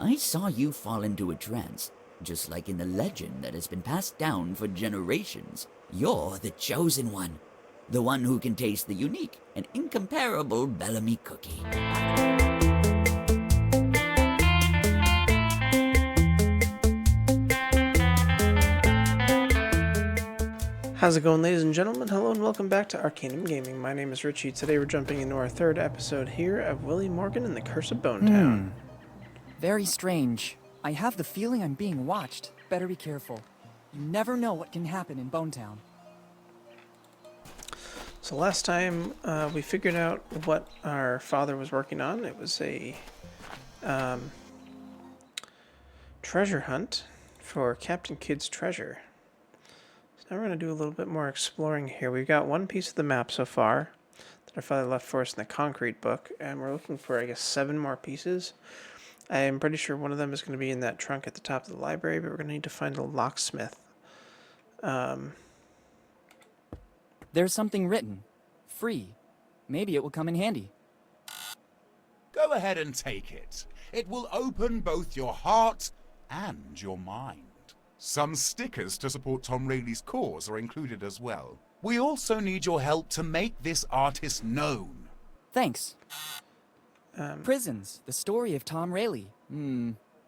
I saw you fall into a trance, just like in the legend that has been passed down for generations. You're the chosen one, the one who can taste the unique and incomparable Bellamy cookie. How's it going, ladies and gentlemen? Hello and welcome back to Arcanum Gaming. My name is Richie. Today we're jumping into our third episode here of Willy Morgan and the Curse of Bonetown. Very strange. I have the feeling I'm being watched. Better be careful. You never know what can happen in Bonetown. So last time we figured out what our father was working on. It was a treasure hunt for Captain Kidd's treasure. Now we're going to do a little bit more exploring here. We've got one piece of the map so far that our father left for us in the concrete book, and we're looking for, I guess, 7 more pieces. I am pretty sure one of them is going to be in that trunk at the top of the library, but we're going to need to find a locksmith. There's something written. Free. Maybe it will come in handy. Go ahead and take it. It will open both your heart and your mind. Some stickers to support Tom Rayleigh's cause are included as well. We also need your help to make this artist known. Thanks. Prisons, the story of Tom Rayleigh.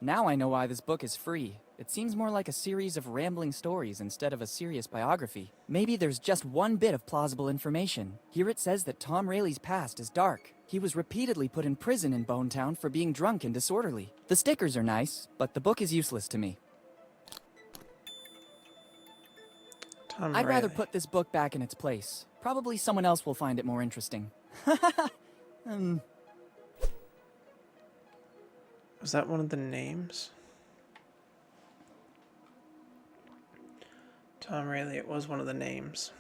Now I know why this book is free. It seems more like a series of rambling stories instead of a serious biography. Maybe there's just one bit of plausible information. Here it says that Tom Rayleigh's past is dark. He was repeatedly put in prison in Bonetown for being drunk and disorderly. The stickers are nice, but the book is useless to me. I'd rather put this book back in its place. Probably someone else will find it more interesting. Was that one of the names? Tom Rayleigh, it was one of the names.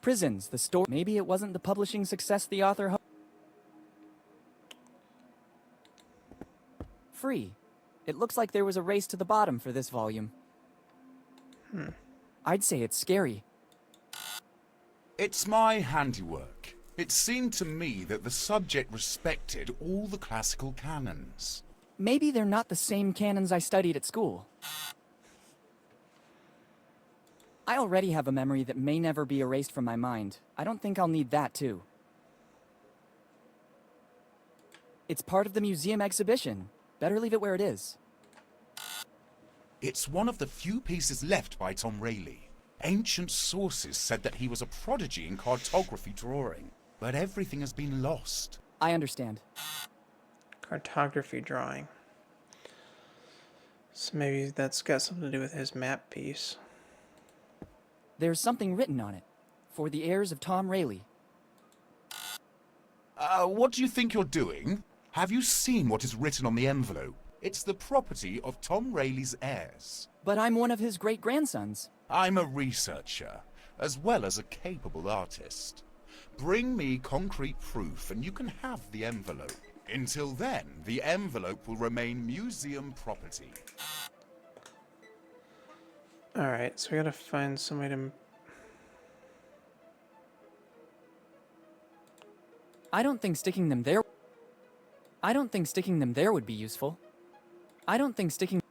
Prisons, the story. Maybe it wasn't the publishing success the author hoped. Free. It looks like there was a race to the bottom for this volume. I'd say it's scary. It's my handiwork. It seemed to me that the subject respected all the classical canons. Maybe they're not the same canons I studied at school. I already have a memory that may never be erased from my mind. I don't think I'll need that too. It's part of the museum exhibition. Better leave it where it is. It's one of the few pieces left by Tom Rayleigh. Ancient sources said that he was a prodigy in cartography drawing, but everything has been lost. I understand. Cartography drawing. So maybe that's got something to do with his map piece. There's something written on it. For the heirs of Tom Rayleigh. What do you think you're doing? Have you seen what is written on the envelope? It's the property of Tom Rayleigh's heirs. But I'm one of his great-grandsons. I'm a researcher, as well as a capable artist. Bring me concrete proof and you can have the envelope. Until then, the envelope will remain museum property. Alright, so we gotta find some way to... I don't think sticking them there would be useful. I don't think sticking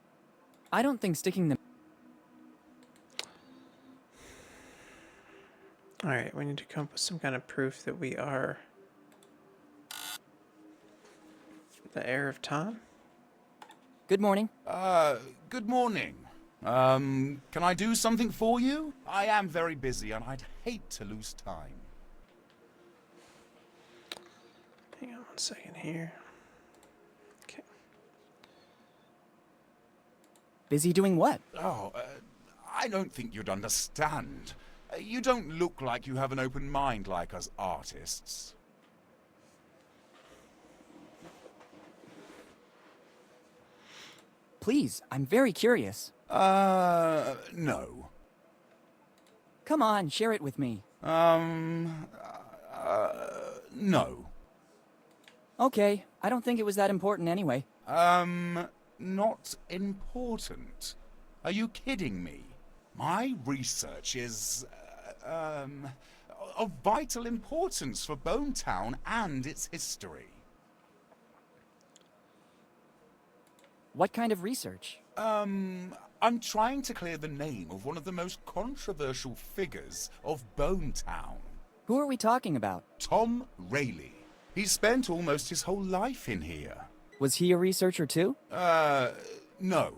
them... Alright, we need to come up with some kind of proof that we are the heir of Tom. Good morning. Good morning. Can I do something for you? I am very busy and I'd hate to lose time. Hang on 1 second here. Okay. Busy doing what? Oh, I don't think you'd understand. You don't look like you have an open mind like us artists. Please, I'm very curious. No. Come on, share it with me. No. Okay, I don't think it was that important anyway. Not important. Are you kidding me? My research is, of vital importance for Bonetown and its history. What kind of research? I'm trying to clear the name of one of the most controversial figures of Bone Town. Who are we talking about? Tom Rayleigh. He spent almost his whole life in here. Was he a researcher too? No.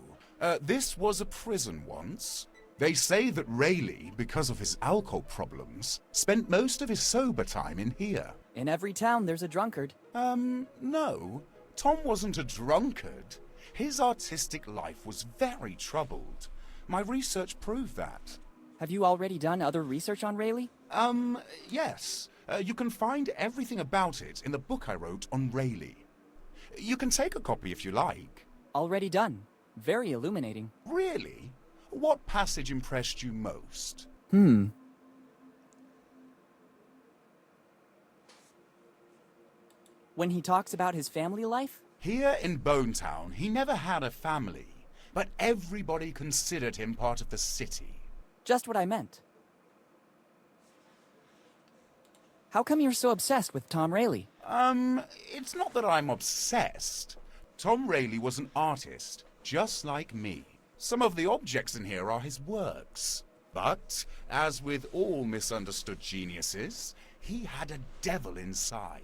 This was a prison once. They say that Rayleigh, because of his alcohol problems, spent most of his sober time in here. In every town, there's a drunkard. No. Tom wasn't a drunkard. His artistic life was very troubled. My research proved that. Have you already done other research on Rayleigh? Yes. You can find everything about it in the book I wrote on Rayleigh. You can take a copy if you like. Already done. Very illuminating. Really? What passage impressed you most? When he talks about his family life? Here in Bone Town, he never had a family, but everybody considered him part of the city. Just what I meant. How come you're so obsessed with Tom Rayleigh? It's not that I'm obsessed. Tom Rayleigh was an artist, just like me. Some of the objects in here are his works. But, as with all misunderstood geniuses, he had a devil inside.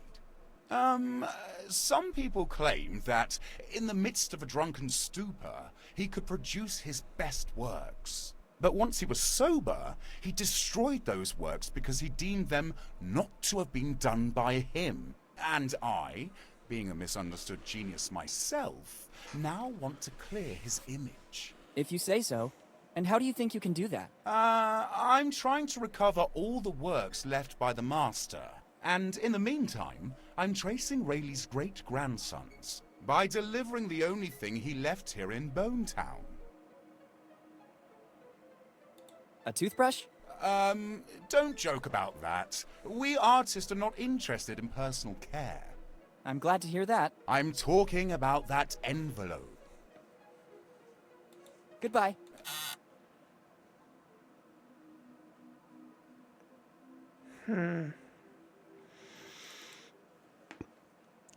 Some people claim that, in the midst of a drunken stupor, he could produce his best works. But once he was sober, he destroyed those works because he deemed them not to have been done by him. And I, being a misunderstood genius myself, now want to clear his image. If you say so. And how do you think you can do that? I'm trying to recover all the works left by the master. And in the meantime, I'm tracing Rayleigh's great-grandsons by delivering the only thing he left here in Bone Town. A toothbrush? Don't joke about that. We artists are not interested in personal care. I'm glad to hear that. I'm talking about that envelope. Goodbye.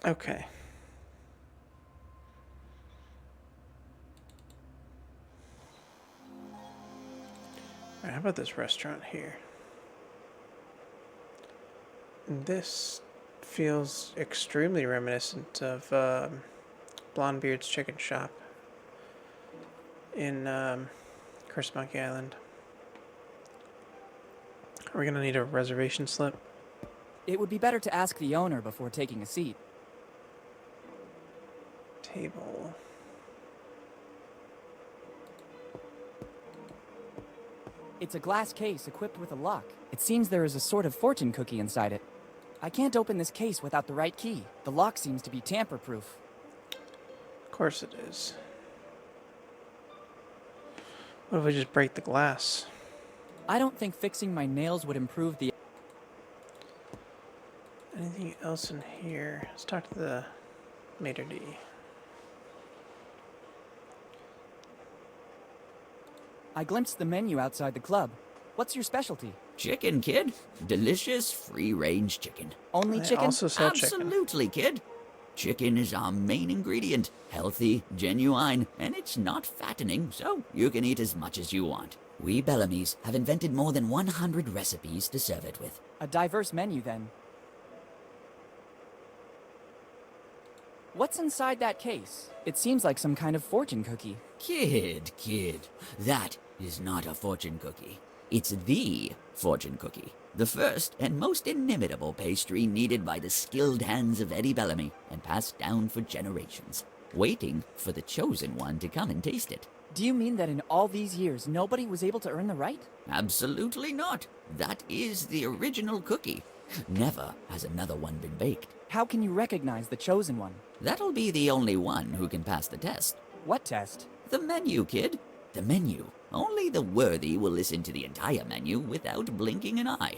Okay. Alright, how about this restaurant here? This feels extremely reminiscent of Blondebeard's Chicken Shop in Curse Monkey Island. Are we gonna need a reservation slip? It would be better to ask the owner before taking a seat. Table. It's a glass case equipped with a lock. It seems there is a sort of fortune cookie inside it. I can't open this case without the right key. The lock seems to be tamper-proof. Of course it is. What if we just break the glass? I don't think fixing my nails would improve the... Anything else in here? Let's talk to the maitre d'. I glimpsed the menu outside the club. What's your specialty? Chicken, kid. Delicious, free-range chicken. Only They chicken? also sell chicken. Absolutely, kid. Chicken is our main ingredient. Healthy, genuine, and it's not fattening, so you can eat as much as you want. We Bellamy's have invented more than 100 recipes to serve it with. A diverse menu, then. What's inside that case? It seems like some kind of fortune cookie. Kid, that is not a fortune cookie. It's the fortune cookie. The first and most inimitable pastry needed by the skilled hands of Eddie Bellamy and passed down for generations, waiting for the chosen one to come and taste it. Do you mean that in all these years, nobody was able to earn the right? Absolutely not. That is the original cookie. Never has another one been baked. How can you recognize the chosen one? That'll be the only one who can pass the test. What test? The menu, kid. The menu. Only the worthy will listen to the entire menu without blinking an eye.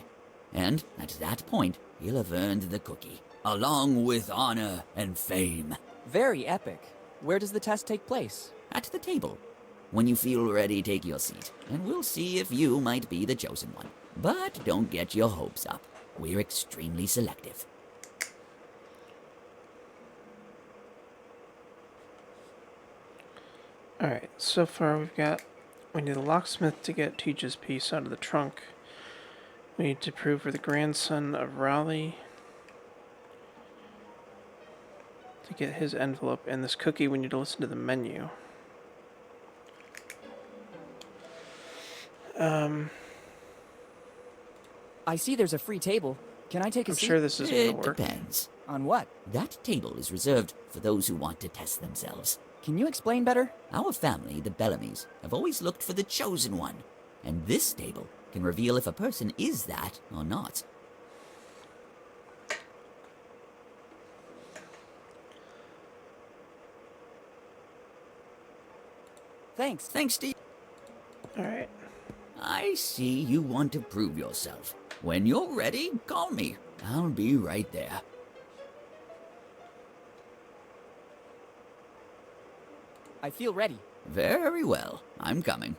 And at that point, he'll have earned the cookie, along with honor and fame. Very epic. Where does the test take place? At the table. When you feel ready, take your seat, and we'll see if you might be the chosen one. But don't get your hopes up. We're extremely selective. Alright, so far we need a locksmith to get Teach's piece out of the trunk. We need to prove we're the grandson of Raleigh to get his envelope. And this cookie, we need to listen to the menu. I see there's a free table. Can I take a I'm seat? sure this isn't going to It work. depends. On what? That table is reserved for those who want to test themselves. Can you explain better? Our family, the Bellamys, have always looked for the chosen one, and this table can reveal if a person is that or not. Thanks. Thanks to you. Alright. I see you want to prove yourself. When you're ready, call me. I'll be right there. I feel ready. Very well, I'm coming.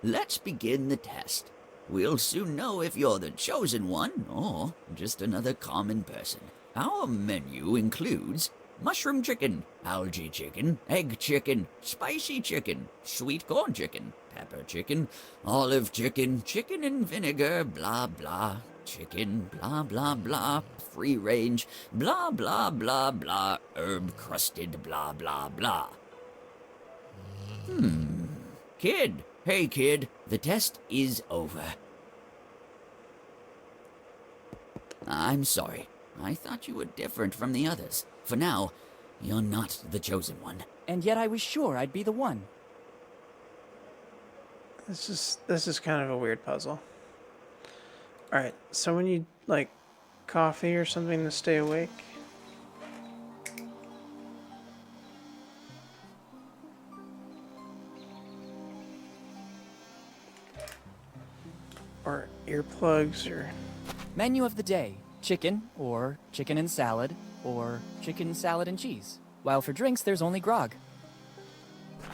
Let's begin the test. We'll soon know if you're the chosen one or just another common person. Our menu includes mushroom chicken, algae chicken, egg chicken, spicy chicken, sweet corn chicken, pepper chicken, olive chicken, chicken and vinegar, blah blah, chicken, blah blah blah, free range, blah blah blah blah, herb crusted, blah blah blah. Kid, hey kid, the test is over. I'm sorry. I thought you were different from the others. For now, you're not the chosen one. And yet I was sure I'd be the one. This is kind of a weird puzzle. Alright, so we need, like, coffee or something to stay awake. Or earplugs, or... Menu of the day. Chicken, or chicken and salad, or chicken, salad, and cheese. While for drinks, there's only grog.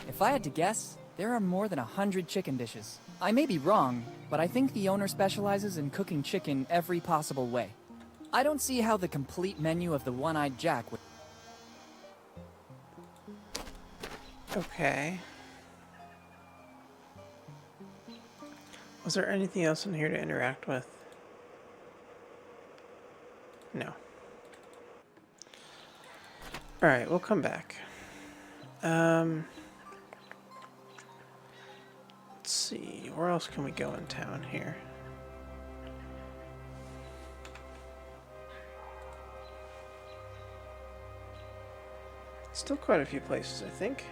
If I had to guess, there are more than 100 chicken dishes. I may be wrong, but I think the owner specializes in cooking chicken every possible way. I don't see how the complete menu of the One-Eyed Jack would... Okay. Was there anything else in here to interact with? No. Alright, we'll come back. Let's see, where else can we go in town here? Still quite a few places, I think.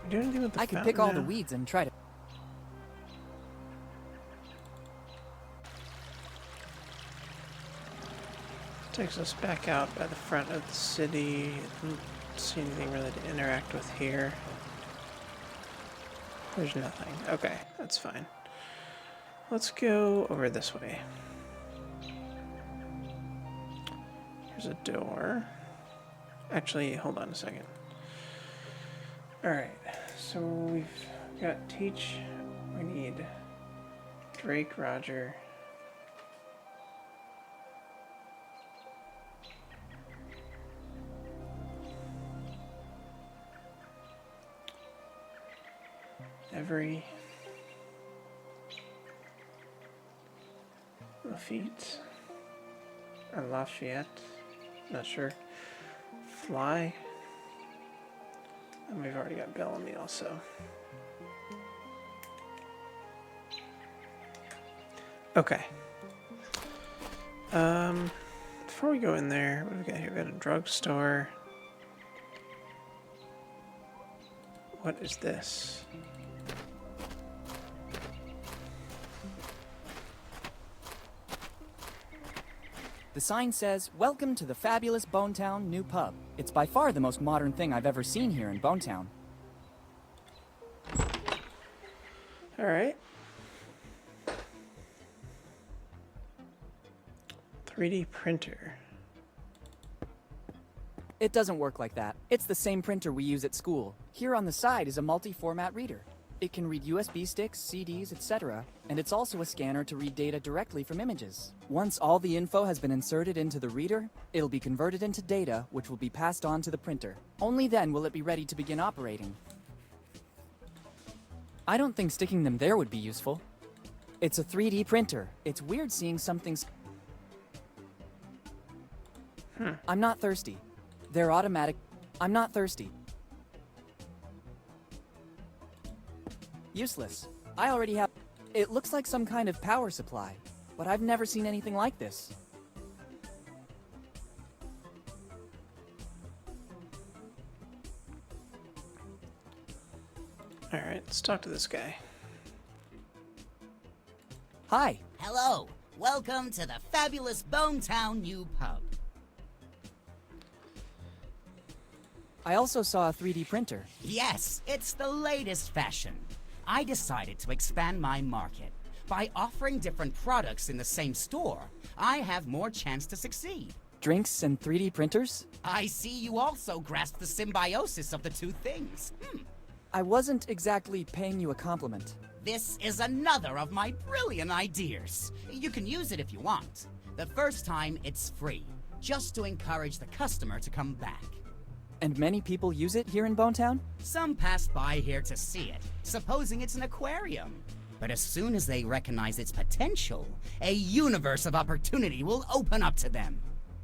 Do anything with the I could fountain pick all now? the weeds and try to... Takes us back out by the front of the city. Didn't see anything really to interact with here. There's nothing. Okay, that's fine. Let's go over this way. Here's a door. Actually, hold on a second. Alright, so we've got Teach. We need Drake, Roger. Every Lafitte or Lafayette, not sure. Fly, and we've already got Bellamy also. Okay. Before we go in there, what do we got here? We got a drugstore. What is this? The sign says, "Welcome to the fabulous Bonetown New Pub." It's by far the most modern thing I've ever seen here in Bonetown. All right. 3D printer. It doesn't work like that. It's the same printer we use at school. Here on the side is a multi-format reader. It can read USB sticks, CDs, etc., and it's also a scanner to read data directly from images. Once all the info has been inserted into the reader, it'll be converted into data, which will be passed on to the printer. Only then will it be ready to begin operating. I don't think sticking them there would be useful. It's a 3D printer. It's weird seeing something... I'm not thirsty. They're automatic. I'm not thirsty. Useless. I already have... It looks like some kind of power supply, but I've never seen anything like this. Alright, let's talk to this guy. Hi. Hello. Welcome to the fabulous Bonetown New Pub. I also saw a 3D printer. Yes, it's the latest fashion. I decided to expand my market. By offering different products in the same store, I have more chance to succeed. Drinks and 3D printers? I see you also grasp the symbiosis of the two things. I wasn't exactly paying you a compliment. This is another of my brilliant ideas. You can use it if you want. The first time, it's free, just to encourage the customer to come back. And many people use it here in Bonetown? Some pass by here to see it, supposing it's an aquarium. But as soon as they recognize its potential, a universe of opportunity will open up to them.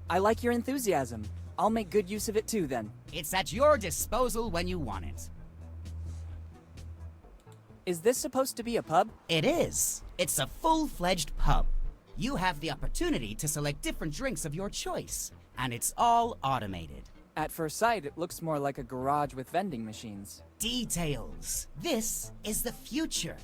I like your enthusiasm. I'll make good use of it too, then. It's at your disposal when you want it. Is this supposed to be a pub? It is. It's a full-fledged pub. You have the opportunity to select different drinks of your choice, and it's all automated. At first sight, it looks more like a garage with vending machines. Details. This is the future.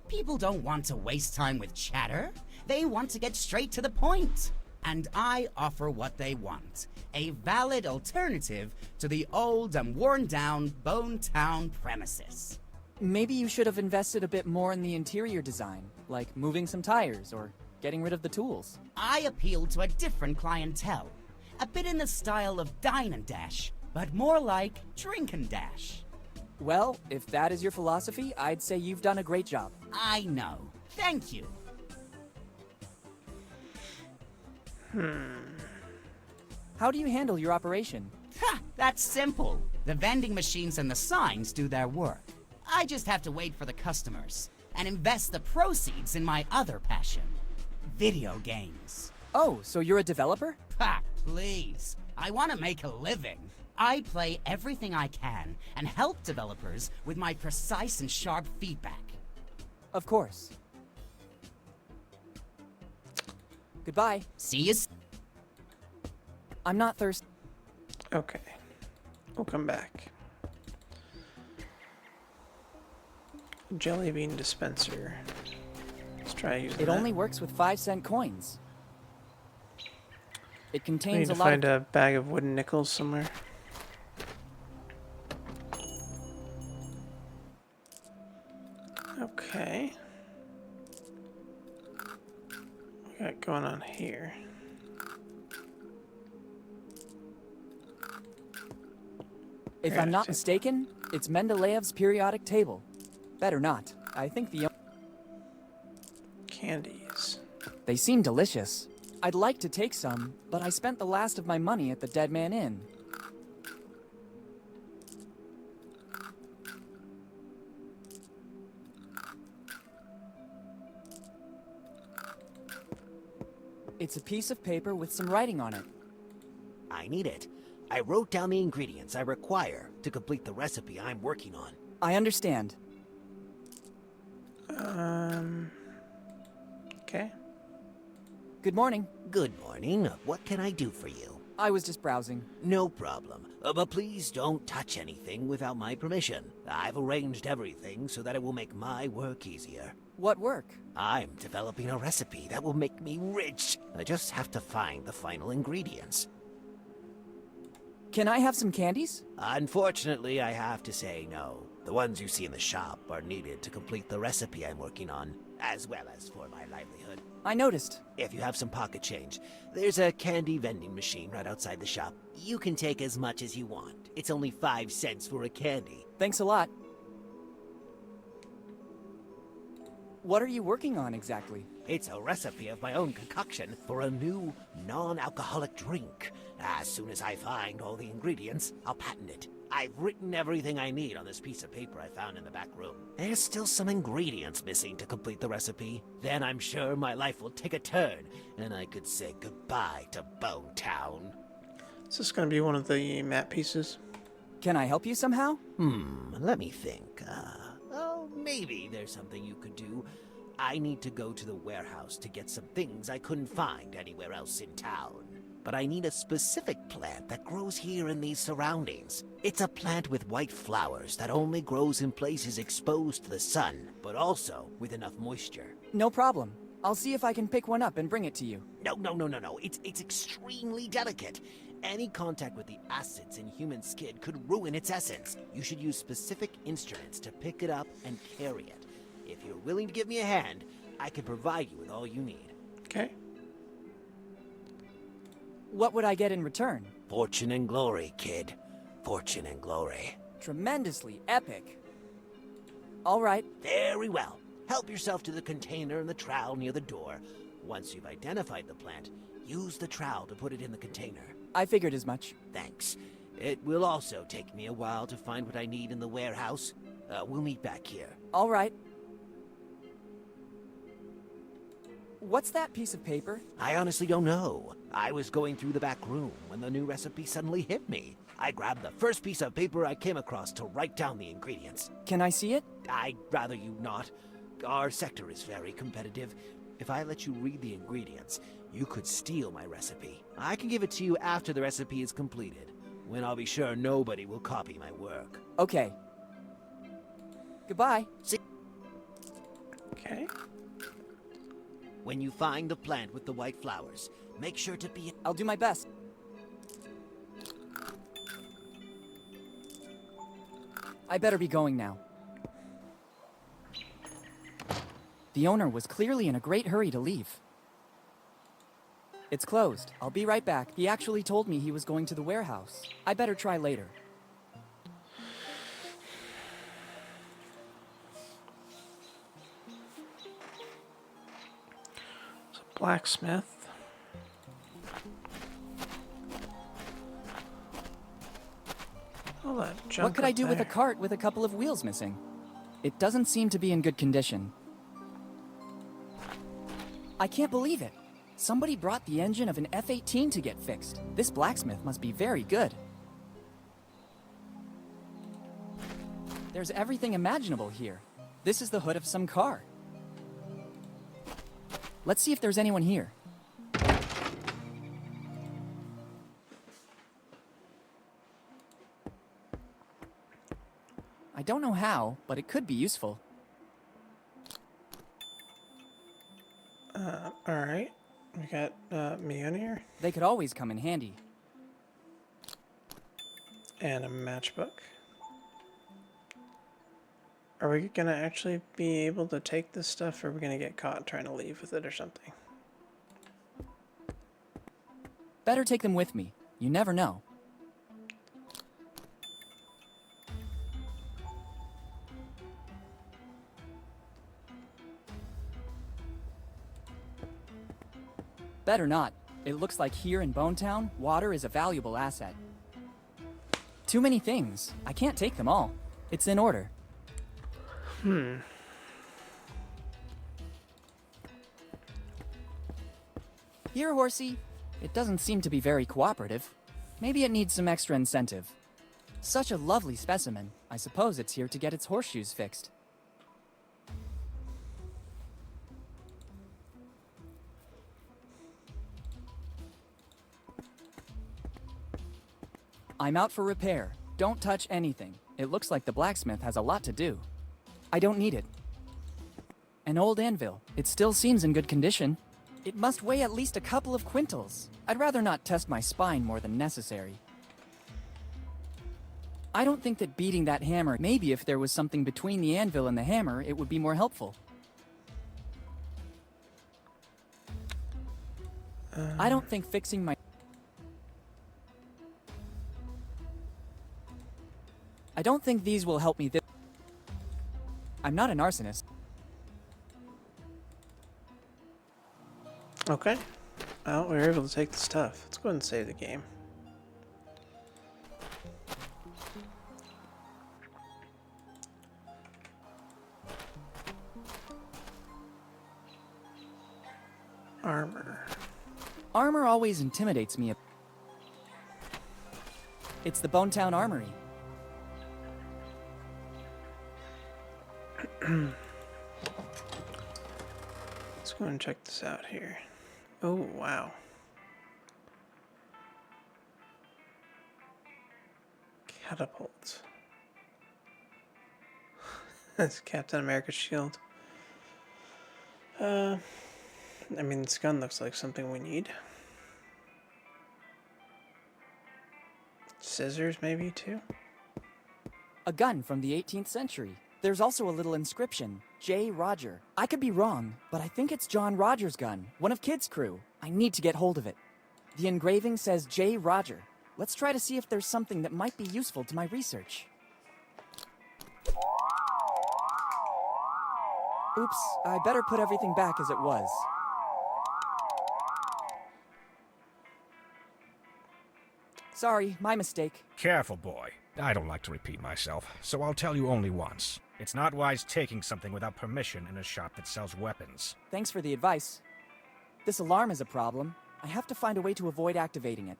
People don't want to waste time with chatter. They want to get straight to the point. And I offer what they want. A valid alternative to the old and worn-down Bonetown premises. Maybe you should have invested a bit more in the interior design, like moving some tires or getting rid of the tools. I appeal to a different clientele. A bit in the style of Dine and Dash, but more like Drink and Dash. Well, if that is your philosophy, I'd say you've done a great job. I know. Thank you. How do you handle your operation? Ha! That's simple. The vending machines and the signs do their work. I just have to wait for the customers and invest the proceeds in my other passion, video games. Oh, so you're a developer? Ha! Please. I want to make a living. I play everything I can and help developers with my precise and sharp feedback. Of course. Goodbye. See you. I'm not thirsty. Okay. We'll come back. Jelly bean dispenser. Let's try using It that. only works with 5-cent coins. It I contains need a to lot find of... a bag of wooden nickels somewhere. Okay. What we got going on here? If Yeah, I'm not see. mistaken, it's Mendeleev's periodic table. Better not. I think the... Candies. They seem delicious. I'd like to take some, but I spent the last of my money at the Dead Man Inn. It's a piece of paper with some writing on it. I need it. I wrote down the ingredients I require to complete the recipe I'm working on. I understand. Okay. Good morning. Good morning. What can I do for you? I was just browsing. No problem. But please don't touch anything without my permission. I've arranged everything so that it will make my work easier. What work? I'm developing a recipe that will make me rich. I just have to find the final ingredients. Can I have some candies? Unfortunately, I have to say no. The ones you see in the shop are needed to complete the recipe I'm working on, as well as for my livelihood. I noticed. If you have some pocket change, there's a candy vending machine right outside the shop. You can take as much as you want. It's only 5 cents for a candy. Thanks a lot. What are you working on exactly? It's a recipe of my own concoction for a new non-alcoholic drink. As soon as I find all the ingredients, I'll patent it. I've written everything I need on this piece of paper I found in the back room. There's still some ingredients missing to complete the recipe. Then I'm sure my life will take a turn, and I could say goodbye to Bone Town. Is this going to be one of the map pieces? Can I help you somehow? Let me think. Oh, maybe there's something you could do. I need to go to the warehouse to get some things I couldn't find anywhere else in town. But I need a specific plant that grows here in these surroundings. It's a plant with white flowers that only grows in places exposed to the sun, but also with enough moisture. No problem. I'll see if I can pick one up and bring it to you. No. It's extremely delicate. Any contact with the acids in human skin could ruin its essence. You should use specific instruments to pick it up and carry it. If you're willing to give me a hand, I can provide you with all you need. Okay. What would I get in return? Fortune and glory, kid. Fortune and glory. Tremendously epic. All right. Very well. Help yourself to the container and the trowel near the door. Once you've identified the plant, use the trowel to put it in the container. I figured as much. Thanks. It will also take me a while to find what I need in the warehouse. We'll meet back here. All right. What's that piece of paper? I honestly don't know. I was going through the back room when the new recipe suddenly hit me. I grabbed the first piece of paper I came across to write down the ingredients. Can I see it? I'd rather you not. Our sector is very competitive. If I let you read the ingredients, you could steal my recipe. I can give it to you after the recipe is completed, when I'll be sure nobody will copy my work. Okay. Goodbye. See, Okay. when you find the plant with the white flowers, make sure to be... I'll do my best. I better be going now. The owner was clearly in a great hurry to leave. It's closed. I'll be right back. He actually told me he was going to the warehouse. I better try later. It's a blacksmith. All that junk. What could I up do with a there. cart with a couple of wheels missing? It doesn't seem to be in good condition. I can't believe it. Somebody brought the engine of an F-18 to get fixed. This blacksmith must be very good. There's everything imaginable here. This is the hood of some car. Let's see if there's anyone here. I don't know how, but it could be useful. Alright. We got me in here. They could always come in handy. And a matchbook. Are we gonna actually be able to take this stuff, or are we gonna get caught trying to leave with it or something? Better take them with me. You never know. Better not. It looks like here in Bonetown, water is a valuable asset. Too many things. I can't take them all. It's in order. Here, horsey. It doesn't seem to be very cooperative. Maybe it needs some extra incentive. Such a lovely specimen. I suppose it's here to get its horseshoes fixed. I'm out for repair. Don't touch anything. It looks like the blacksmith has a lot to do. I don't need it. An old anvil. It still seems in good condition. It must weigh at least a couple of quintals. I'd rather not test my spine more than necessary. I don't think that beating that hammer... Maybe if there was something between the anvil and the hammer, it would be more helpful. I don't think fixing my... I don't think these will help me I'm not an arsonist. Okay. Well, we were able to take the stuff. Let's go ahead and save the game. Armor. Armor always intimidates me. It's the Bonetown Armory. Let's go and check this out here. Oh, wow. Catapult. That's Captain America's shield. I mean, this gun looks like something we need. Scissors, maybe, too? A gun from the 18th century. There's also a little inscription, J. Roger. I could be wrong, but I think it's John Rogers' gun, one of Kid's crew. I need to get hold of it. The engraving says J. Roger. Let's try to see if there's something that might be useful to my research. Oops, I better put everything back as it was. Sorry, my mistake. Careful, boy. I don't like to repeat myself, so I'll tell you only once. It's not wise taking something without permission in a shop that sells weapons. Thanks for the advice. This alarm is a problem. I have to find a way to avoid activating it.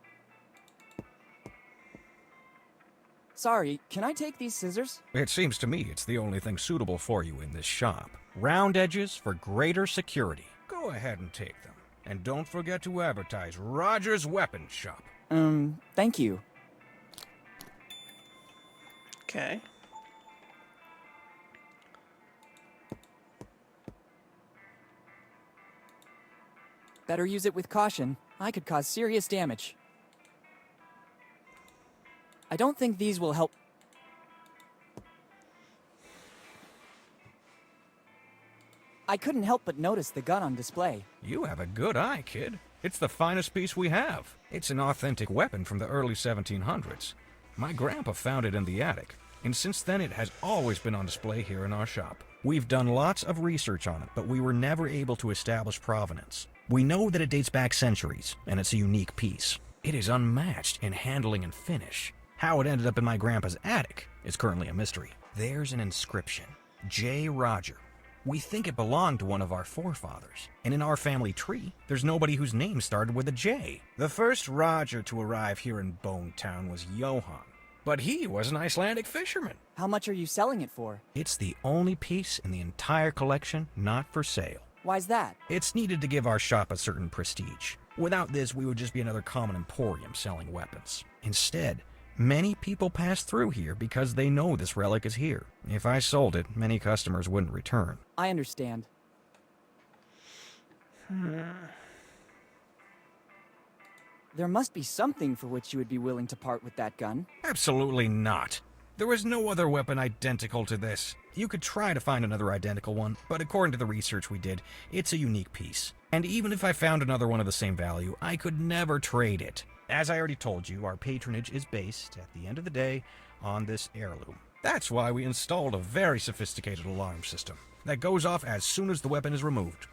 Sorry, can I take these scissors? It seems to me it's the only thing suitable for you in this shop. Round edges for greater security. Go ahead and take them. And don't forget to advertise Roger's Weapon Shop. Thank you. Okay. Better use it with caution. I could cause serious damage. I don't think these will help. I couldn't help but notice the gun on display. You have a good eye, kid. It's the finest piece we have. It's an authentic weapon from the early 1700s. My grandpa found it in the attic, and since then it has always been on display here in our shop. We've done lots of research on it, but we were never able to establish provenance. We know that it dates back centuries, and it's a unique piece. It is unmatched in handling and finish. How it ended up in my grandpa's attic is currently a mystery. There's an inscription, J. Roger. We think it belonged to one of our forefathers, and in our family tree, there's nobody whose name started with a J. The first Roger to arrive here in Bonetown was Johann, but he was an Icelandic fisherman. How much are you selling it for? It's the only piece in the entire collection not for sale. Why's that? It's needed to give our shop a certain prestige. Without this, we would just be another common emporium selling weapons. Instead, many people pass through here because they know this relic is here. If I sold it, many customers wouldn't return. I understand. There must be something for which you would be willing to part with that gun. Absolutely not. There is no other weapon identical to this. You could try to find another identical one, but according to the research we did, it's a unique piece. And even if I found another one of the same value, I could never trade it. As I already told you, our patronage is based, at the end of the day, on this heirloom. That's why we installed a very sophisticated alarm system that goes off as soon as the weapon is removed.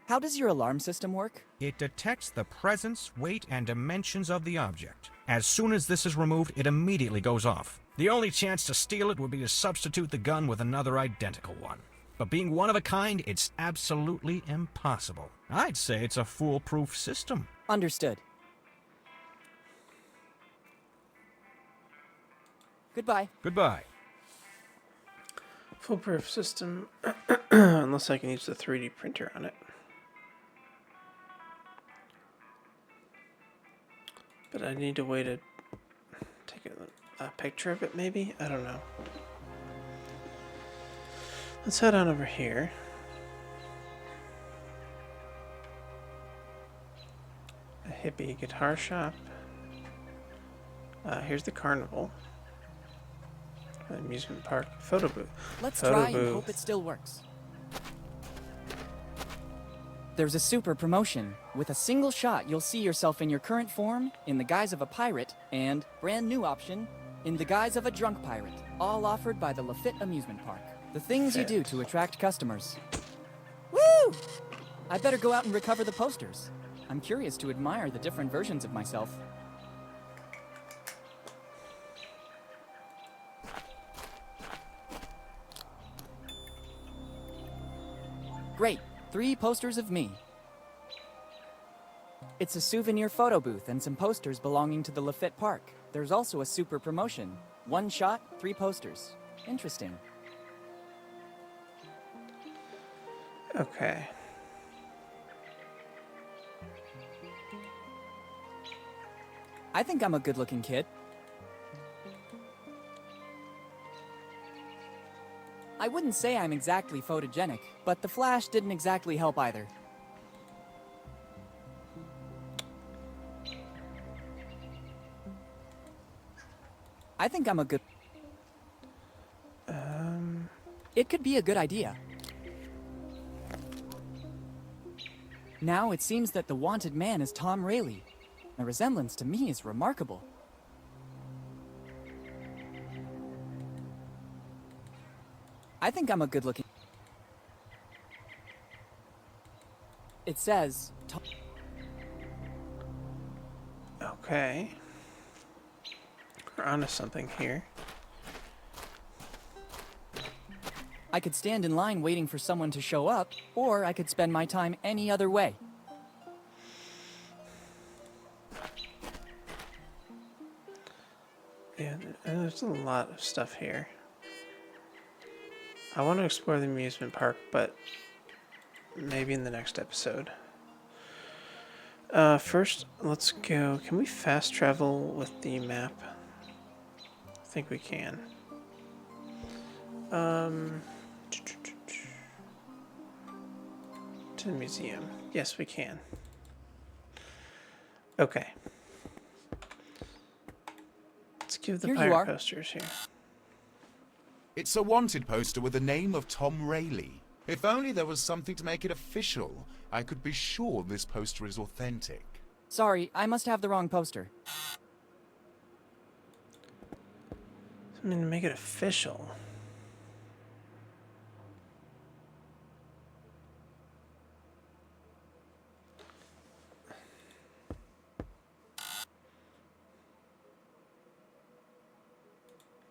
How does your alarm system work? It detects the presence, weight, and dimensions of the object. As soon as this is removed, it immediately goes off. The only chance to steal it would be to substitute the gun with another identical one. But being one of a kind, it's absolutely impossible. I'd say it's a foolproof system. Understood. Goodbye. Goodbye. Foolproof system. Unless I can use the 3D printer on it. But I need a way to take a picture of it, maybe? I don't know. Let's head on over here. A hippie guitar shop. Here's the carnival. Amusement park. Photo booth. Let's Photo try booth. and hope it still works. There's a super promotion. With a single shot, you'll see yourself in your current form, in the guise of a pirate, and, brand new option, in the guise of a drunk pirate. All offered by the Lafitte Amusement Park. The things you do to attract customers. Woo! I better go out and recover the posters. I'm curious to admire the different versions of myself. Great, 3 posters of me. It's a souvenir photo booth and some posters belonging to the Lafitte Park. There's also a super promotion. 1 shot, 3 posters. Interesting. Okay. I think I'm a good-looking kid. I wouldn't say I'm exactly photogenic, but the flash didn't exactly help either. I think I'm a good... It could be a good idea. Now it seems that the wanted man is Tom Rayleigh. The resemblance to me is remarkable. I think I'm a good-looking... It says... Okay. We're onto something here. I could stand in line waiting for someone to show up, or I could spend my time any other way. Yeah, there's a lot of stuff here. I want to explore the amusement park, but maybe in the next episode. First, let's go. Can we fast travel with the map? I think we can. To the museum. Yes, we can. Okay. Let's give the Here you pirate are. posters here. It's a wanted poster with the name of Tom Rayleigh. If only there was something to make it official, I could be sure this poster is authentic. Sorry, I must have the wrong poster. Something to make it official.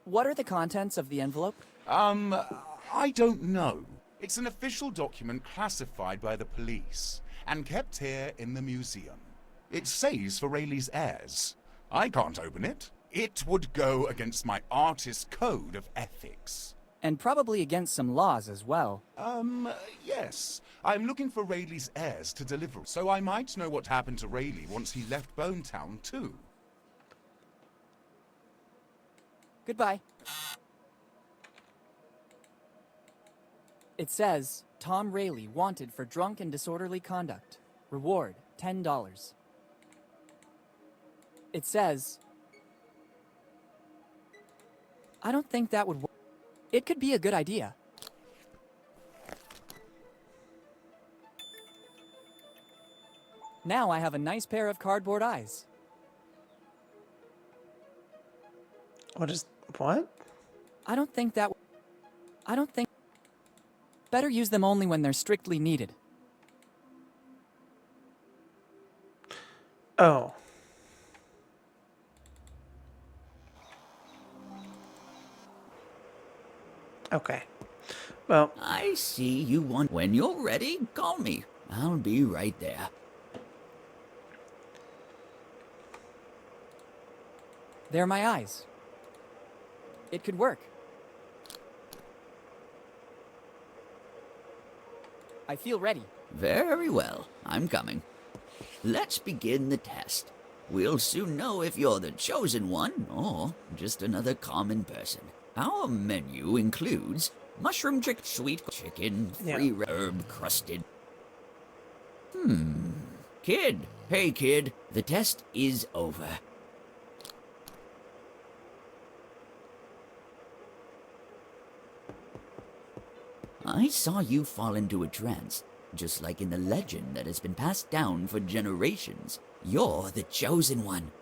What are the contents of the envelope? I don't know. It's an official document classified by the police and kept here in the museum. It says for Rayleigh's heirs. I can't open it. It would go against my artist code of ethics. And probably against some laws as well. Yes. I'm looking for Rayleigh's heirs to deliver, so I might know what happened to Rayleigh once he left Bonetown, too. Goodbye. It says, Tom Rayleigh wanted for drunk and disorderly conduct. Reward, $10. It says... I don't think that would work. It could be a good idea. Now I have a nice pair of cardboard eyes. What? I don't think... Better use them only when they're strictly needed. Oh. Okay. Well, I see you want... When you're ready, call me. I'll be right there. They're my eyes. It could work. I feel ready. Very well. I'm coming. Let's begin the test. We'll soon know if you're the chosen one or just another common person. Our menu includes mushroom chick, sweet chicken, free herb crusted. Kid. Hey, kid. The test is over. I saw you fall into a trance, just like in the legend that has been passed down for generations. You're the chosen one,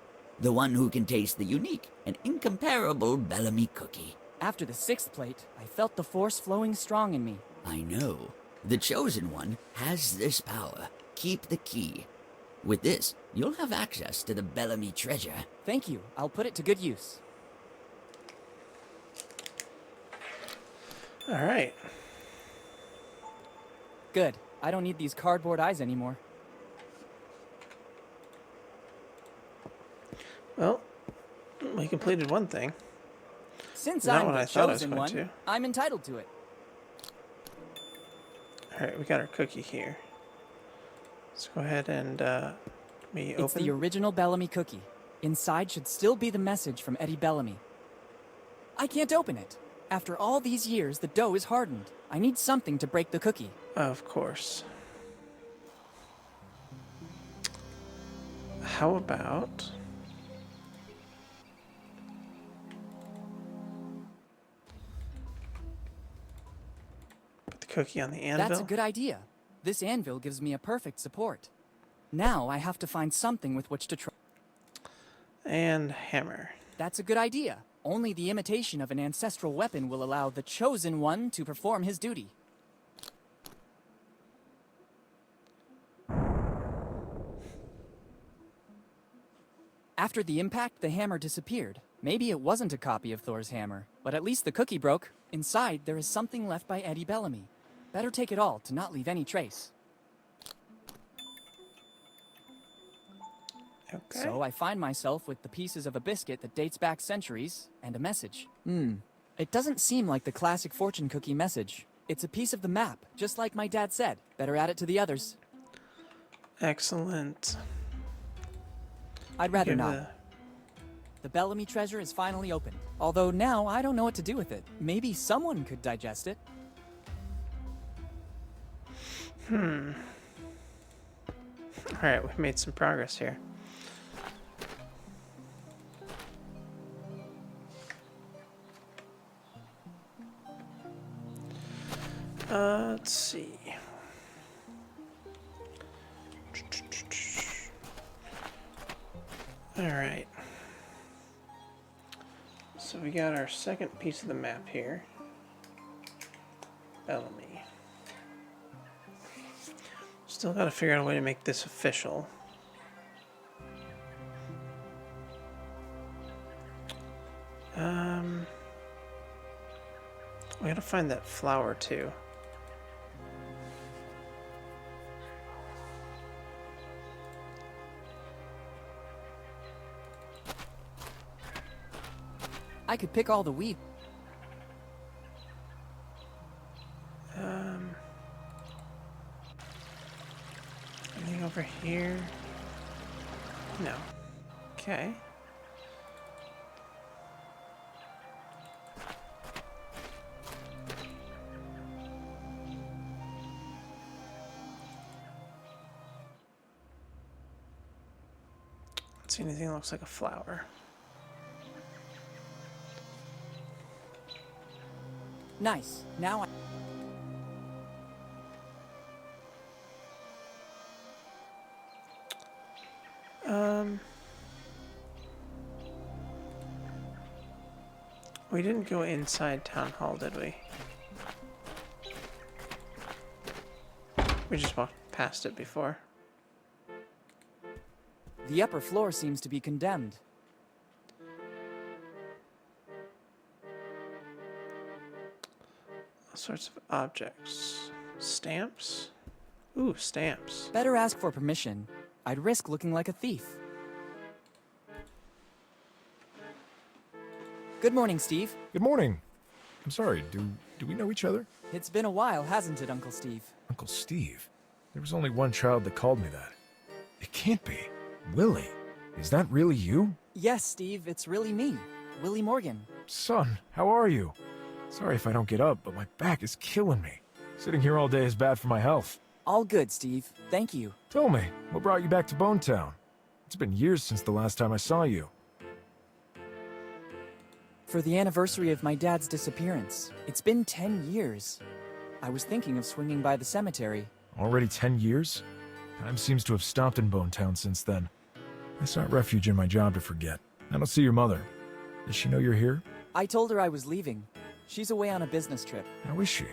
the one who can taste the unique and incomparable Bellamy cookie. After the 6th plate, I felt the force flowing strong in me. I know. The Chosen One has this power. Keep the key. With this, you'll have access to the Bellamy treasure. Thank you. I'll put it to good use. All right. Good. I don't need these cardboard eyes anymore. Well, we completed one thing. Since Not I'm what the I thought I was chosen going one, to. I'm entitled to it. All right, we got our cookie here. Let's go ahead and It's the original Bellamy cookie. Inside should still be the message from Eddie Bellamy. I can't open it. After all these years, the dough is hardened. I need something to break the cookie. Of course. How about... put the cookie on the anvil? That's a good idea. This anvil gives me a perfect support. Now I have to find something with which to try. And hammer. That's a good idea. Only the imitation of an ancestral weapon will allow the Chosen One to perform his duty. After the impact, the hammer disappeared. Maybe it wasn't a copy of Thor's hammer, but at least the cookie broke. Inside, there is something left by Eddie Bellamy. Better take it all to not leave any trace. Okay. So I find myself with the pieces of a biscuit that dates back centuries, and a message. It doesn't seem like the classic fortune cookie message. It's a piece of the map, just like my dad said. Better add it to the others. Excellent. I'd rather Give not. The Bellamy treasure is finally opened. Although now I don't know what to do with it. Maybe someone could digest it. Alright, we've made some progress here. Let's see. Alright. So we got our second piece of the map here. Bellamy. Still gotta figure out a way to make this official. We gotta find that flower too. I could pick all the wheat. Anything over here? No. Okay. Don't see anything that looks like a flower. Nice. Now I... We didn't go inside Town Hall, did we? We just walked past it before. The upper floor seems to be condemned. All sorts of objects. Stamps? Ooh, stamps. Better ask for permission. I'd risk looking like a thief. Good morning, Steve. Good morning. I'm sorry, do we know each other? It's been a while, hasn't it, Uncle Steve? Uncle Steve? There was only one child that called me that. It can't be. Willy. Is that really you? Yes, Steve, it's really me, Willy Morgan. Son, how are you? Sorry if I don't get up, but my back is killing me. Sitting here all day is bad for my health. All good, Steve. Thank you. Tell me, what brought you back to Bonetown? It's been years since the last time I saw you. For the anniversary of my dad's disappearance. It's been 10 years. I was thinking of swinging by the cemetery. Already 10 years? Time seems to have stopped in Bonetown since then. I sought refuge in my job to forget. I don't see your mother. Does she know you're here? I told her I was leaving. She's away on a business trip. How is she?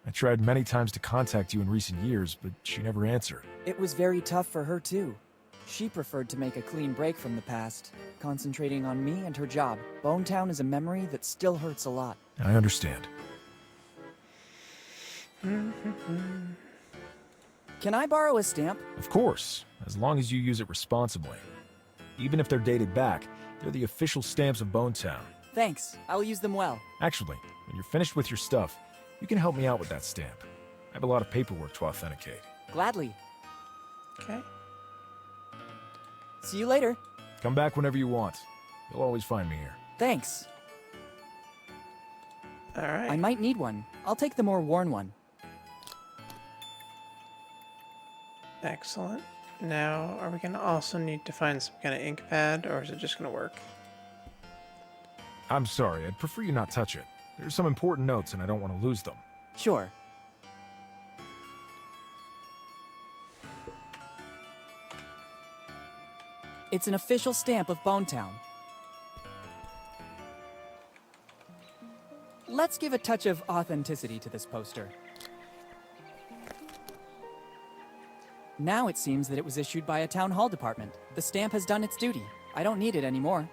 I tried many times to contact you in recent years, but she never answered. It was very tough for her, too. She preferred to make a clean break from the past, concentrating on me and her job. Bonetown is a memory that still hurts a lot. I understand. Can I borrow a stamp? Of course, as long as you use it responsibly. Even if they're dated back, they're the official stamps of Bonetown. Thanks. I'll use them well. Actually, when you're finished with your stuff, you can help me out with that stamp. I have a lot of paperwork to authenticate. Gladly. Okay. See you later. Come back whenever you want. You'll always find me here. Thanks. All right. I might need one. I'll take the more worn one. Excellent. Now, are we going to also need to find some kind of ink pad, or is it just going to work? I'm sorry, I'd prefer you not touch it. There's some important notes and I don't want to lose them. Sure. It's an official stamp of Bonetown. Let's give a touch of authenticity to this poster. Now it seems that it was issued by a town hall department. The stamp has done its duty. I don't need it anymore.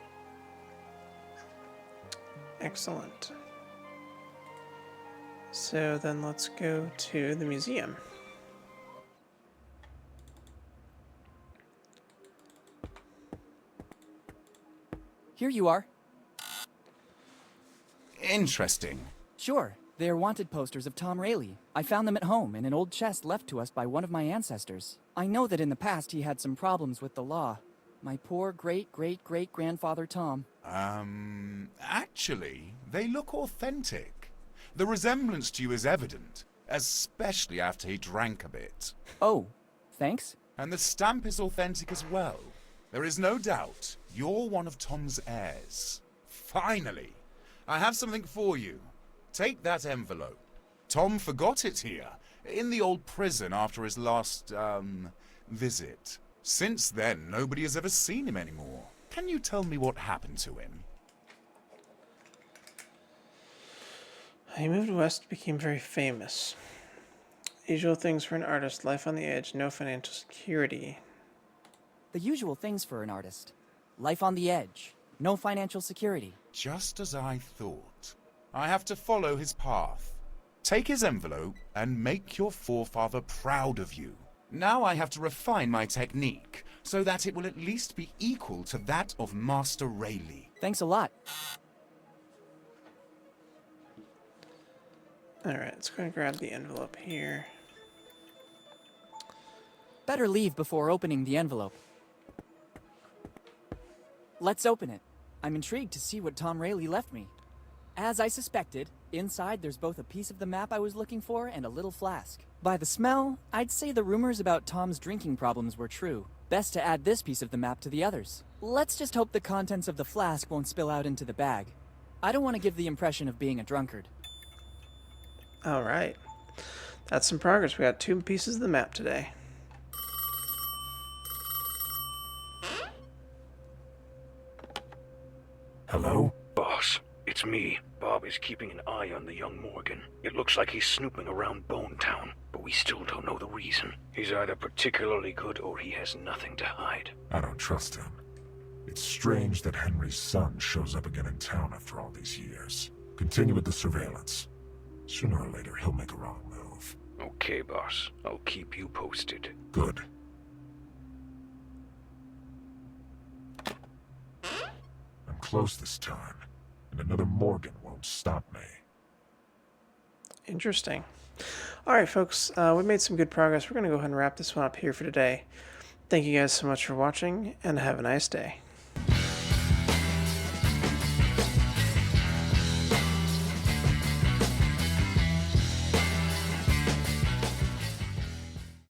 Excellent. So then let's go to the museum. Here you are. Interesting. Sure, they are wanted posters of Tom Rayleigh. I found them at home in an old chest left to us by one of my ancestors. I know that in the past he had some problems with the law. My poor great-great-great-grandfather Tom. Actually, they look authentic. The resemblance to you is evident, especially after he drank a bit. Oh, thanks. And the stamp is authentic as well. There is no doubt you're one of Tom's heirs. Finally, I have something for you. Take that envelope. Tom forgot it here, in the old prison after his last, visit. Since then, nobody has ever seen him anymore. Can you tell me what happened to him? He moved west, became very famous. Usual things for an artist: life on the edge, no financial security. The usual things for an artist. Life on the edge. No financial security. Just as I thought. I have to follow his path. Take his envelope and make your forefather proud of you. Now I have to refine my technique so that it will at least be equal to that of Master Rayleigh. Thanks a lot. Alright, let's go and grab the envelope here. Better leave before opening the envelope. Let's open it. I'm intrigued to see what Tom Rayleigh left me. As I suspected, inside there's both a piece of the map I was looking for and a little flask. By the smell, I'd say the rumors about Tom's drinking problems were true. Best to add this piece of the map to the others. Let's just hope the contents of the flask won't spill out into the bag. I don't want to give the impression of being a drunkard. Alright. That's some progress. We got 2 pieces of the map today. Hello? Boss, it's me. Bob is keeping an eye on the young Morgan. It looks like he's snooping around Bonetown, but we still don't know the reason. He's either particularly good or he has nothing to hide. I don't trust him. It's strange that Henry's son shows up again in town after all these years. Continue with the surveillance. Sooner or later, he'll make a wrong move. Okay, boss. I'll keep you posted. Good. I'm close this time, and another Morgan won't stop me. Interesting. Alright, folks, we made some good progress. We're going to go ahead and wrap this one up here for today. Thank you guys so much for watching, and have a nice day.